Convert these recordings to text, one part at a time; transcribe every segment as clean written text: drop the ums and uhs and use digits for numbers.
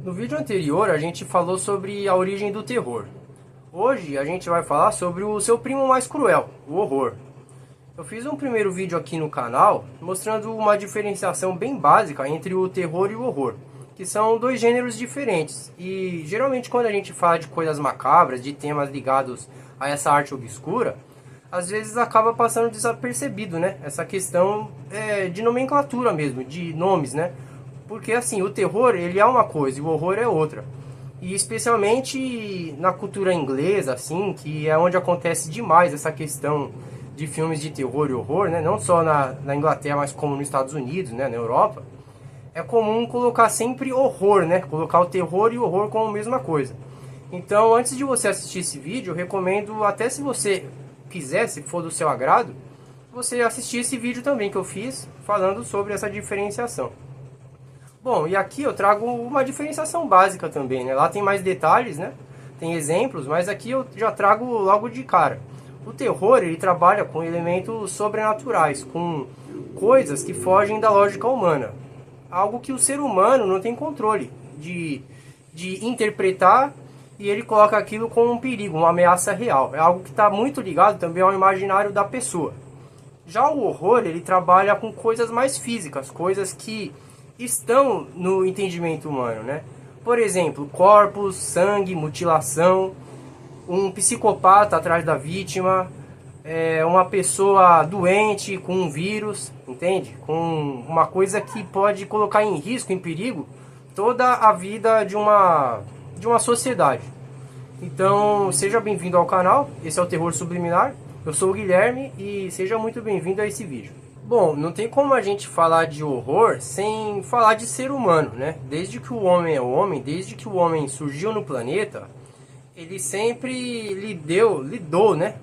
No vídeo anterior a gente falou sobre a origem do terror. Hoje a gente vai falar sobre o seu primo mais cruel, o horror. Eu fiz um primeiro vídeo aqui no canal mostrando uma diferenciação bem básica entre o terror e o horror, que são dois gêneros diferentes. E geralmente quando a gente fala de coisas macabras, de temas ligados a essa arte obscura, às vezes acaba passando desapercebido, né? Essa questão de nomenclatura mesmo, de nomes, né? Porque assim, o terror ele é uma coisa e o horror é outra. E especialmente na cultura inglesa, assim, que é onde acontece demais essa questão de filmes de terror e horror, né? Não só na Inglaterra, mas como nos Estados Unidos, né? Na Europa. É comum colocar sempre horror, né? Colocar o terror e o horror como a mesma coisa. Então, antes de você assistir esse vídeo, eu recomendo, até se você quiser, se for do seu agrado, você assistir esse vídeo também que eu fiz, falando sobre essa diferenciação. Bom, e aqui eu trago uma diferenciação básica também, né? Lá tem mais detalhes, né? Tem exemplos, mas aqui eu já trago logo de cara. O terror, ele trabalha com elementos sobrenaturais, com coisas que fogem da lógica humana. Algo que o ser humano não tem controle de interpretar, e ele coloca aquilo como um perigo, uma ameaça real. É algo que está muito ligado também ao imaginário da pessoa. Já o horror, ele trabalha com coisas mais físicas, coisas que estão no entendimento humano, né? Por exemplo, corpos, sangue, mutilação, um psicopata atrás da vítima, uma pessoa doente com um vírus, entende? Com uma coisa que pode colocar em risco, em perigo, toda a vida de uma sociedade. Então, seja bem-vindo ao canal, esse é o Terror Subliminar, eu sou o Guilherme e seja muito bem-vindo a esse vídeo. Bom, não tem como a gente falar de horror sem falar de ser humano, né? Desde que o homem é homem, desde que o homem surgiu no planeta, ele sempre lidou, né?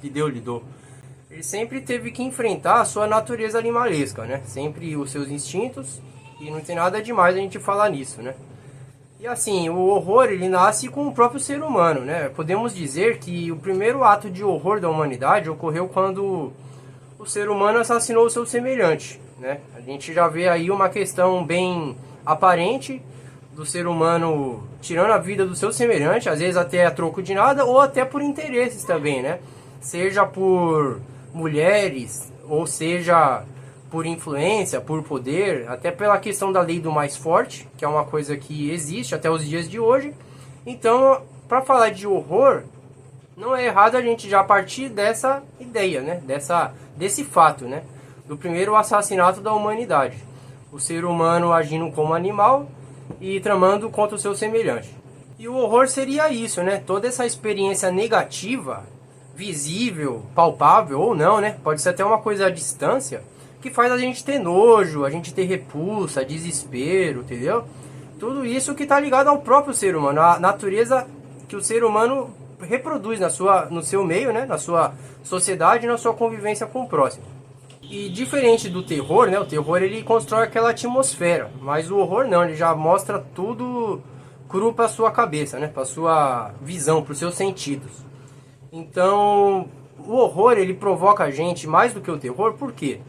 lidou. Ele sempre teve que enfrentar a sua natureza animalesca, né? Sempre os seus instintos, e não tem nada demais a gente falar nisso, né? E assim, o horror ele nasce com o próprio ser humano, né? Podemos dizer que o primeiro ato de horror da humanidade ocorreu quando o ser humano assassinou o seu semelhante, né? A gente já vê aí uma questão bem aparente do ser humano tirando a vida do seu semelhante, às vezes até a troco de nada, ou até por interesses também, né? Seja por mulheres, ou seja por influência, por poder, até pela questão da lei do mais forte, que é uma coisa que existe até os dias de hoje. Então, para falar de horror, não é errado a gente já partir dessa ideia, né? Desse fato, né? Do primeiro assassinato da humanidade. O ser humano agindo como animal e tramando contra o seu semelhante. E o horror seria isso, né? Toda essa experiência negativa, visível, palpável ou não, né? Pode ser até uma coisa à distância, que faz a gente ter nojo, a gente ter repulsa, desespero, entendeu? Tudo isso que está ligado ao próprio ser humano, a natureza que o ser humano reproduz no seu meio, né? Na sua sociedade, na sua convivência com o próximo. E diferente do terror, né? O terror ele constrói aquela atmosfera, mas o horror não, ele já mostra tudo cru para sua cabeça, né? Para sua visão, para os seus sentidos. Então, o horror ele provoca a gente mais do que o terror, por quê?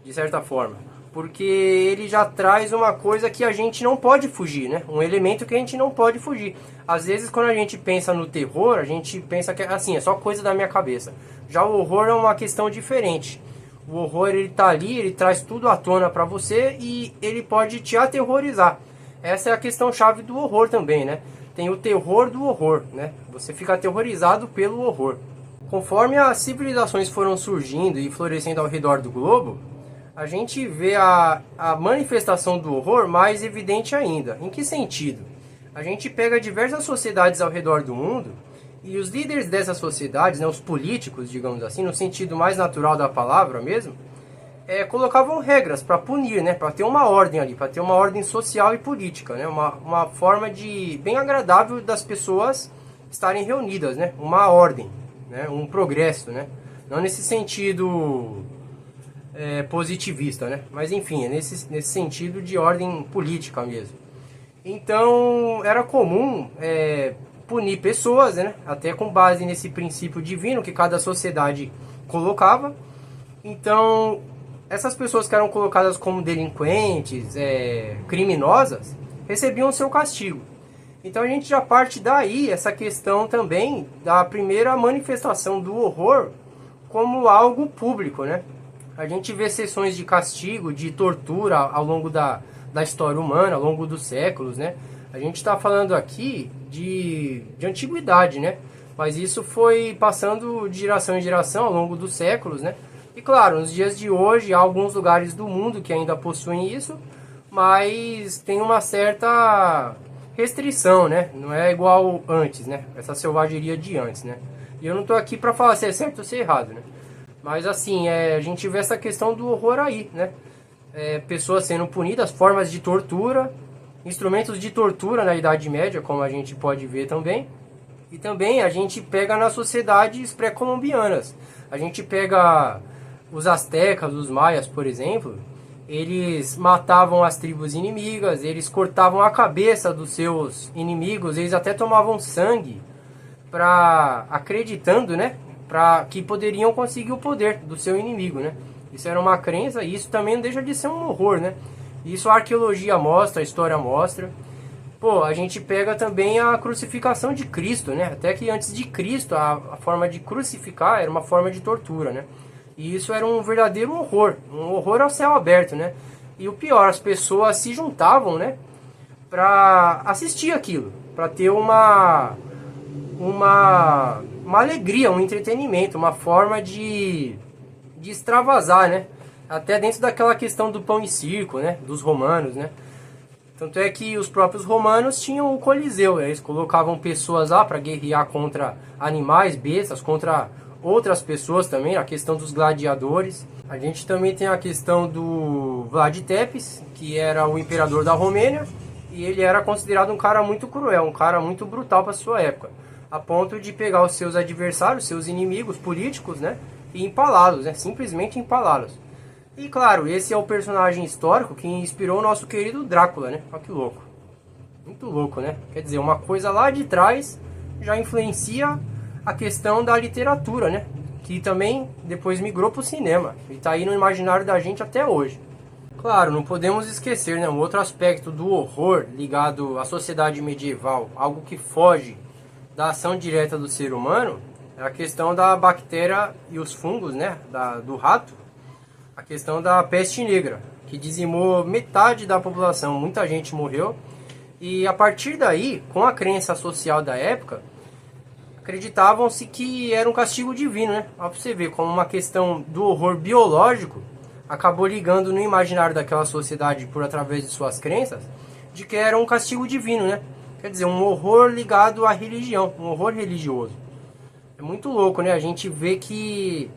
De certa forma, porque ele já traz uma coisa que a gente não pode fugir, né? Um elemento que a gente não pode fugir. Às vezes quando a gente pensa no terror, a gente pensa que assim, é só coisa da minha cabeça. Já o horror é uma questão diferente. O horror ele tá ali, ele traz tudo à tona para você e ele pode te aterrorizar. Essa é a questão chave do horror também, né? Tem o terror do horror, né? Você fica aterrorizado pelo horror. Conforme as civilizações foram surgindo e florescendo ao redor do globo, a gente vê a manifestação do horror mais evidente ainda. Em que sentido? A gente pega diversas sociedades ao redor do mundo e os líderes dessas sociedades, né, os políticos, digamos assim, no sentido mais natural da palavra mesmo, colocavam regras para punir, né, para ter uma ordem ali, para ter uma ordem social e política, né, uma forma de bem agradável das pessoas estarem reunidas, né, uma ordem, né, um progresso, né, não nesse sentido positivista, né? Mas enfim, nesse sentido de ordem política mesmo. Então era comum punir pessoas, né? Até com base nesse princípio divino que cada sociedade colocava. Então essas pessoas que eram colocadas como delinquentes, criminosas, recebiam o seu castigo. Então a gente já parte daí essa questão também da primeira manifestação do horror como algo público, né? A gente vê sessões de castigo, de tortura ao longo da história humana, ao longo dos séculos, né? A gente está falando aqui de antiguidade, né? Mas isso foi passando de geração em geração ao longo dos séculos, né? E claro, nos dias de hoje há alguns lugares do mundo que ainda possuem isso, mas tem uma certa restrição, né? Não é igual antes, né? Essa selvageria de antes, né? E eu não estou aqui para falar se é certo ou se é errado, né? Mas assim, a gente vê essa questão do horror aí, né? Pessoas sendo punidas, formas de tortura, instrumentos de tortura na Idade Média, como a gente pode ver também. E também a gente pega nas sociedades pré-colombianas. A gente pega os astecas, os maias, por exemplo. Eles matavam as tribos inimigas, eles cortavam a cabeça dos seus inimigos, eles até tomavam sangue, acreditando, né, que poderiam conseguir o poder do seu inimigo, né? Isso era uma crença e isso também não deixa de ser um horror, né? Isso a arqueologia mostra, a história mostra. Pô, a gente pega também a crucificação de Cristo, né? Até que antes de Cristo, a forma de crucificar era uma forma de tortura, né? E isso era um verdadeiro horror, um horror ao céu aberto, né? E o pior, as pessoas se juntavam, né? Pra assistir aquilo, pra ter uma alegria, um entretenimento, uma forma de extravasar, né? Até dentro daquela questão do pão e circo, né? Dos romanos, né? Tanto é que os próprios romanos tinham o Coliseu, eles colocavam pessoas lá para guerrear contra animais, bestas, contra outras pessoas também, a questão dos gladiadores. A gente também tem a questão do Vlad Tepes, que era o imperador da Romênia, e ele era considerado um cara muito cruel, um cara muito brutal para sua época, a ponto de pegar os seus adversários, seus inimigos políticos, né, e empalá-los, né, simplesmente empalá-los. E claro, esse é o personagem histórico que inspirou o nosso querido Drácula, né? Olha que louco. Muito louco, né? Quer dizer, uma coisa lá de trás já influencia a questão da literatura, né? Que também depois migrou para o cinema. E tá aí no imaginário da gente até hoje. Claro, não podemos esquecer, né? Um outro aspecto do horror ligado à sociedade medieval, algo que foge da ação direta do ser humano, é a questão da bactéria e os fungos, né? Do rato. A questão da peste negra, que dizimou metade da população, muita gente morreu. E a partir daí, com a crença social da época, acreditavam-se que era um castigo divino, né? Olha pra você ver, como uma questão do horror biológico acabou ligando no imaginário daquela sociedade por através de suas crenças, de que era um castigo divino, né? Quer dizer, um horror ligado à religião, um horror religioso. É muito louco, né? A gente vê que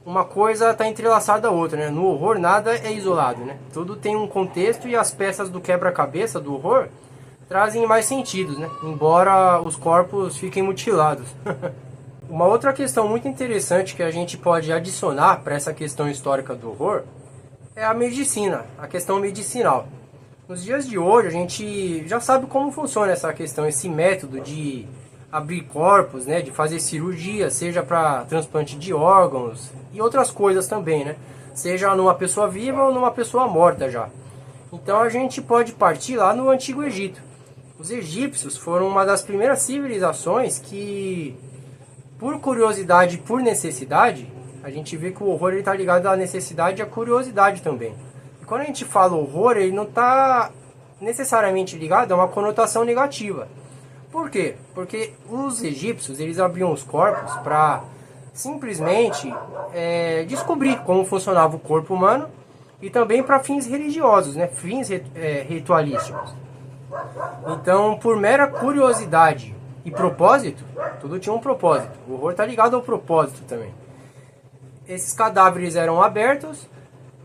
uma coisa está entrelaçada à outra, né? No horror nada é isolado, né? Tudo tem um contexto e as peças do quebra-cabeça do horror trazem mais sentidos, né? Embora os corpos fiquem mutilados. Uma outra questão muito interessante que a gente pode adicionar para essa questão histórica do horror é a medicina, a questão medicinal. Nos dias de hoje a gente já sabe como funciona essa questão, esse método de abrir corpos, né, de fazer cirurgia, seja para transplante de órgãos e outras coisas também, né? Seja numa pessoa viva ou numa pessoa morta já. Então a gente pode partir lá no Antigo Egito. Os egípcios foram uma das primeiras civilizações que, por curiosidade e por necessidade, a gente vê que o horror está ligado à necessidade e à curiosidade também. E quando a gente fala horror, ele não está necessariamente ligado a uma conotação negativa. Por quê? Porque os egípcios, eles abriam os corpos para simplesmente descobrir como funcionava o corpo humano e também para fins religiosos, né? Fins ritualísticos. Então, por mera curiosidade e propósito, tudo tinha um propósito. O horror está ligado ao propósito também. Esses cadáveres eram abertos,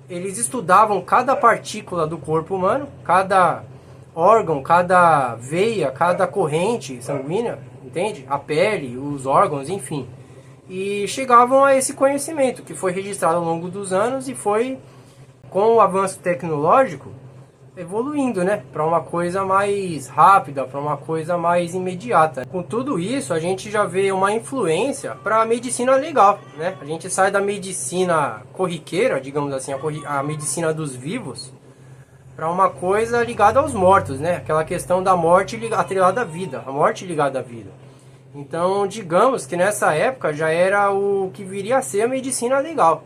eles estudavam cada partícula do corpo humano, cada órgão, cada veia, cada corrente sanguínea, entende? A pele, os órgãos, enfim. E chegavam a esse conhecimento que foi registrado ao longo dos anos e foi, com o avanço tecnológico, evoluindo, né? Para uma coisa mais rápida, para uma coisa mais imediata. Com tudo isso, a gente já vê uma influência para a medicina legal, né? A gente sai da medicina corriqueira, digamos assim, a medicina dos vivos, para uma coisa ligada aos mortos, né? Aquela questão da morte atrelada à vida, a morte ligada à vida. Então, digamos que nessa época já era o que viria a ser a medicina legal,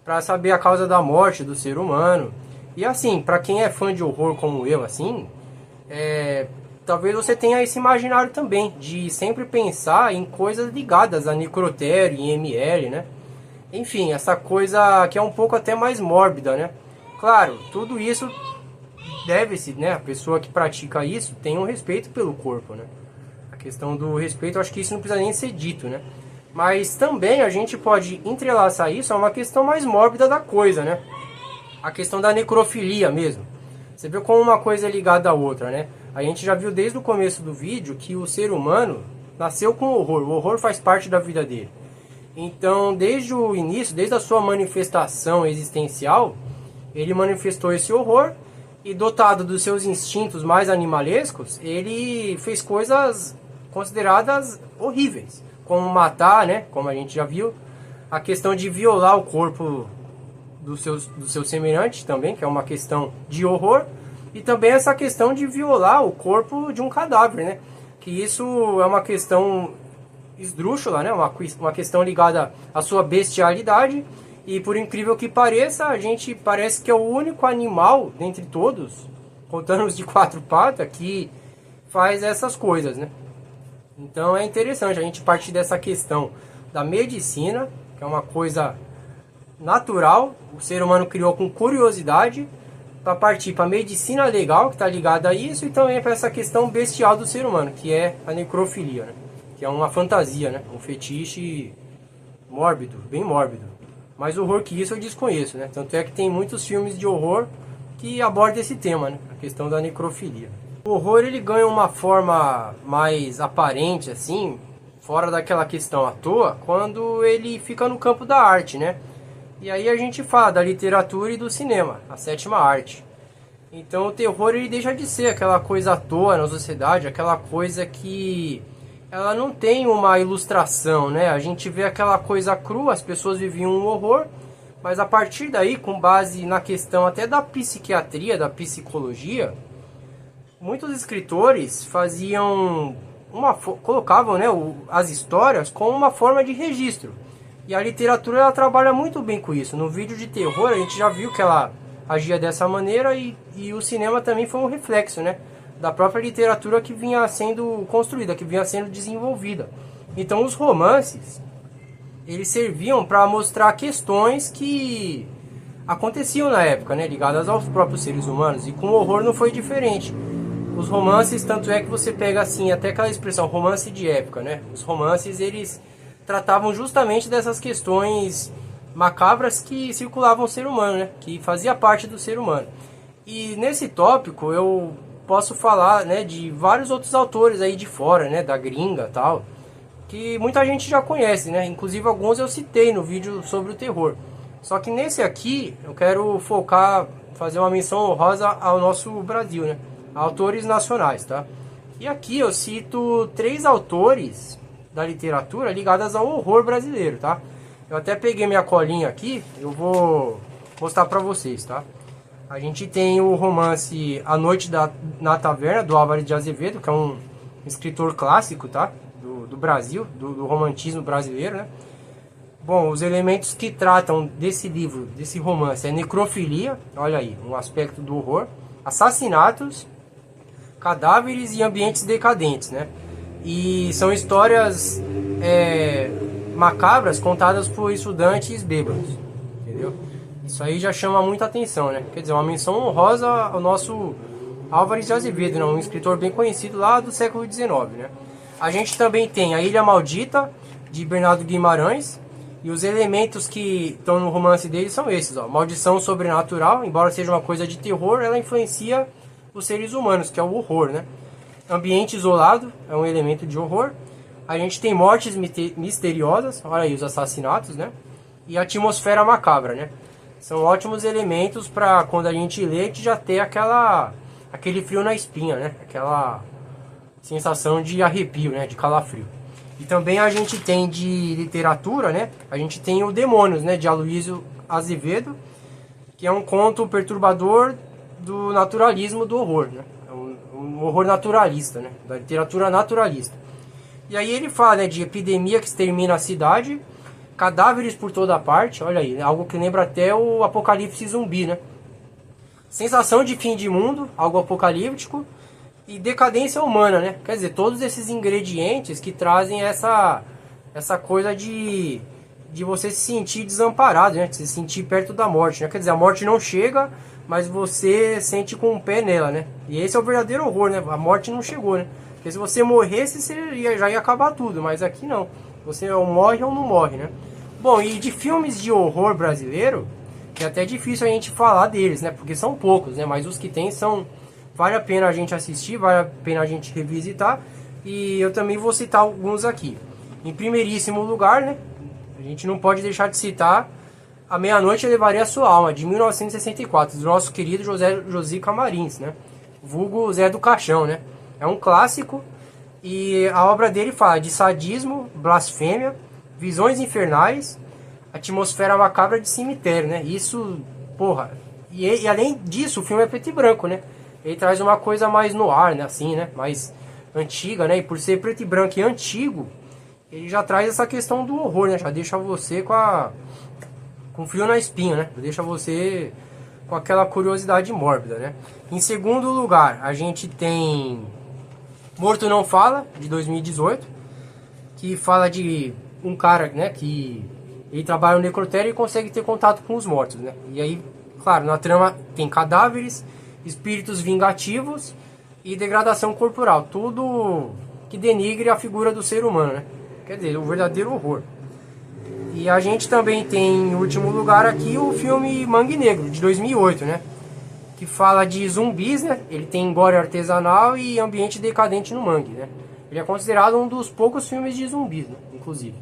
para saber a causa da morte do ser humano. E assim, para quem é fã de horror como eu, assim, talvez você tenha esse imaginário também, de sempre pensar em coisas ligadas a necrotério, IML, né? Enfim, essa coisa que é um pouco até mais mórbida, né? Claro, tudo isso deve-se, né? A pessoa que pratica isso tem um respeito pelo corpo, né? A questão do respeito, eu acho que isso não precisa nem ser dito, né? Mas também a gente pode entrelaçar isso a uma questão mais mórbida da coisa, né? A questão da necrofilia mesmo. Você vê como uma coisa é ligada à outra, né? A gente já viu desde o começo do vídeo que o ser humano nasceu com o horror faz parte da vida dele. Então, desde o início, desde a sua manifestação existencial, ele manifestou esse horror e, dotado dos seus instintos mais animalescos, ele fez coisas consideradas horríveis, como matar, né? Como a gente já viu, a questão de violar o corpo do seu semelhante também, que é uma questão de horror, e também essa questão de violar o corpo de um cadáver, né? Que isso é uma questão esdrúxula, né? Uma questão ligada à sua bestialidade, e por incrível que pareça, a gente parece que é o único animal dentre todos, contando os de 4 patas, que faz essas coisas, né? Então é interessante a gente partir dessa questão da medicina, que é uma coisa natural, o ser humano criou com curiosidade, para partir para a medicina legal, que está ligada a isso, e também para essa questão bestial do ser humano, que é a necrofilia, né? Que é uma fantasia, né? Um fetiche mórbido, bem mórbido. Mas horror que isso eu desconheço, né? Tanto é que tem muitos filmes de horror que abordam esse tema, né? A questão da necrofilia. O horror, ele ganha uma forma mais aparente, assim, fora daquela questão à toa, quando ele fica no campo da arte, né? E aí a gente fala da literatura e do cinema, a sétima arte. Então o terror, ele deixa de ser aquela coisa à toa na sociedade, aquela coisa que ela não tem uma ilustração, né? A gente vê aquela coisa crua, as pessoas viviam um horror, mas a partir daí, com base na questão até da psiquiatria, da psicologia, muitos escritores colocavam, né, as histórias como uma forma de registro. E a literatura, ela trabalha muito bem com isso. No vídeo de terror a gente já viu que ela agia dessa maneira, e o cinema também foi um reflexo, né, da própria literatura que vinha sendo construída, que vinha sendo desenvolvida. Então os romances, eles serviam para mostrar questões que aconteciam na época, né, ligadas aos próprios seres humanos, e com o horror não foi diferente. Os romances, tanto é que você pega assim, até aquela expressão romance de época, né? Os romances, eles tratavam justamente dessas questões macabras que circulavam o ser humano, né? Que fazia parte do ser humano. E nesse tópico eu posso falar, né, de vários outros autores aí de fora, né, da gringa e tal, que muita gente já conhece, né? Inclusive alguns eu citei no vídeo sobre o terror. Só que nesse aqui eu quero focar, fazer uma menção honrosa ao nosso Brasil, né? Autores nacionais, tá? E aqui eu cito 3 autores da literatura ligadas ao horror brasileiro, tá? Eu até peguei minha colinha aqui, eu vou mostrar pra vocês, tá? A gente tem o romance A Noite na Taverna, do Álvares de Azevedo, que é um escritor clássico, tá? Do Brasil, do romantismo brasileiro, né? Bom, os elementos que tratam desse livro, desse romance, é necrofilia, olha aí, um aspecto do horror, assassinatos, cadáveres e ambientes decadentes, né? E são histórias macabras contadas por estudantes bêbados, entendeu? Isso aí já chama muita atenção, né? Quer dizer, uma menção honrosa ao nosso Álvares de Azevedo, né? Um escritor bem conhecido lá do século XIX, né? A gente também tem A Ilha Maldita, de Bernardo Guimarães, e os elementos que estão no romance dele são esses, ó. Maldição sobrenatural, embora seja uma coisa de terror, ela influencia os seres humanos, que é o horror, né? Ambiente isolado é um elemento de horror. A gente tem mortes misteriosas, olha aí os assassinatos, né? E atmosfera macabra, né? São ótimos elementos para quando a gente lê, a gente já ter aquele frio na espinha, né? Aquela sensação de arrepio, né? De calafrio. E também a gente tem de literatura, né? A gente tem o Demônios, né? De Aloysio Azevedo, que é um conto perturbador do naturalismo do horror, né? É um horror naturalista, né? Da literatura naturalista. E aí ele fala, né, de epidemia que extermina a cidade, cadáveres por toda parte, olha aí, algo que lembra até o apocalipse zumbi, né? Sensação de fim de mundo, algo apocalíptico, e decadência humana, né? Quer dizer, todos esses ingredientes que trazem essa coisa de você se sentir desamparado, né? De se sentir perto da morte, né? Quer dizer, a morte não chega, mas você sente com o pé nela, né? E esse é o verdadeiro horror, né? A morte não chegou, né? Porque se você morresse, você já ia acabar tudo, mas aqui não. Você ou morre ou não morre, né? Bom, e de filmes de horror brasileiro, é até difícil a gente falar deles, né? Porque são poucos, né? Mas os que tem são... Vale a pena a gente assistir, vale a pena a gente revisitar. E eu também vou citar alguns aqui. Em primeiríssimo lugar, né? A gente não pode deixar de citar A Meia-Noite Eu Levarei a Sua Alma, de 1964, do nosso querido Josi Camarins, né? Vulgo Zé do Caixão, né? É um clássico e a obra dele fala de sadismo, blasfêmia, visões infernais, atmosfera macabra de cemitério, né? Isso, porra... E além disso, o filme é preto e branco, né? Ele traz uma coisa mais no ar, né? Assim, né? Mais antiga, né? E por ser preto e branco e antigo, ele já traz essa questão do horror, né? Já deixa você com frio na espinha, né? Deixa você com aquela curiosidade mórbida, né? Em segundo lugar, a gente tem Morto Não Fala, de 2018, que fala de um cara, né? Que ele trabalha no necrotério e consegue ter contato com os mortos, né? E aí, claro, na trama tem cadáveres, espíritos vingativos e degradação corporal. Tudo que denigre a figura do ser humano, né? Quer dizer, o verdadeiro horror. E a gente também tem, em último lugar aqui, o filme Mangue Negro, de 2008, né? Que fala de zumbis, né? Ele tem gore artesanal e ambiente decadente no mangue, né? Ele é considerado um dos poucos filmes de zumbis, né? Inclusive.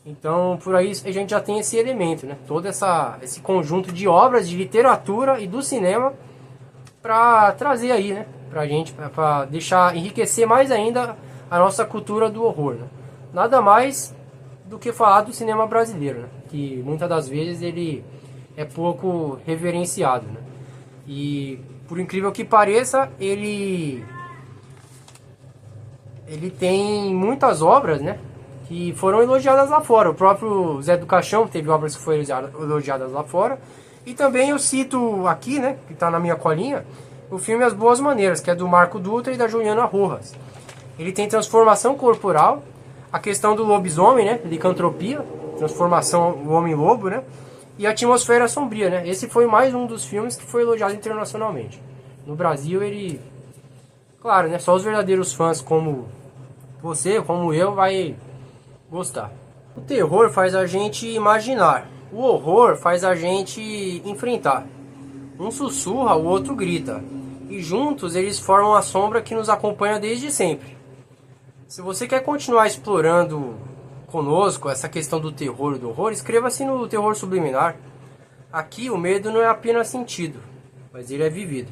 Então, por aí a gente já tem esse elemento, né? Todo esse conjunto de obras de literatura e do cinema para trazer aí, né? Pra gente, para deixar, enriquecer mais ainda a nossa cultura do horror, né? Nada mais do que falar do cinema brasileiro, né? Que muitas das vezes ele é pouco reverenciado, né? E por incrível que pareça, ele tem muitas obras, né? Que foram elogiadas lá fora. O próprio Zé do Caixão teve obras que foram elogiadas lá fora. E também eu cito aqui, né, que está na minha colinha, o filme As Boas Maneiras, que é do Marco Dutra e da Juliana Rojas. Ele tem transformação corporal, a questão do lobisomem, né, licantropia, transformação do homem-lobo, né, e a atmosfera sombria, né. Esse foi mais um dos filmes que foi elogiado internacionalmente. No Brasil ele, claro, né, só os verdadeiros fãs como você, como eu, vai gostar. O terror faz a gente imaginar. O horror faz a gente enfrentar. Um sussurra, o outro grita. E juntos eles formam a sombra que nos acompanha desde sempre. Se você quer continuar explorando conosco essa questão do terror e do horror, inscreva-se no Terror Subliminar. Aqui o medo não é apenas sentido, mas ele é vivido.